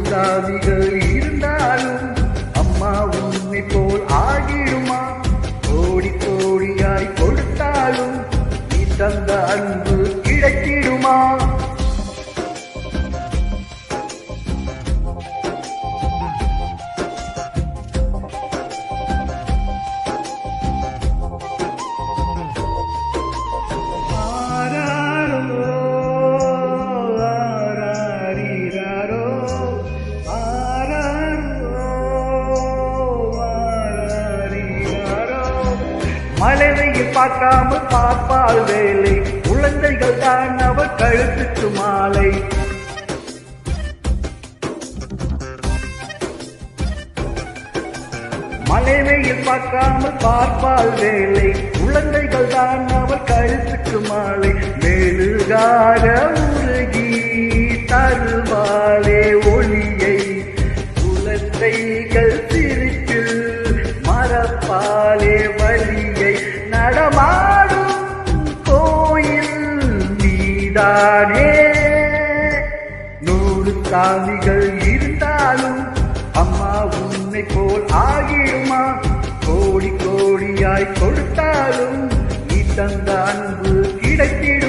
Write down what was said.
சாமிகள் இருந்தாலும் அம்மா உன்னை போல் ஆகிடுமா? கோடி கோடியாய் கொடுத்தாலும் நீ தந்த அன்பு கிடைத்திடுமா? மழை வெயில் பார்க்காமல் பார்ப்பால் வேலை, குழந்தைகள் தான் அவர் கழுத்துக்கு மாலை. மழை வெயில் பார்க்காமல் பார்ப்பால் வேலை, குழந்தைகள் தான் அவர் கழுத்துக்கு மாலை. மேலுகார உருகி தருவாளே ஒளியை, குழந்தைகள் சிரித்து மறப்பாலே வழியை. நடமாடும் கோயில் நீதானே. 100 சாமிகள் இருந்தாலும் அம்மா உன்னை போல் ஆகிடுமா? கோடி கோடியாய் கொடுத்தாலும் நீ தந்த அன்பு கிடைத்திடும்.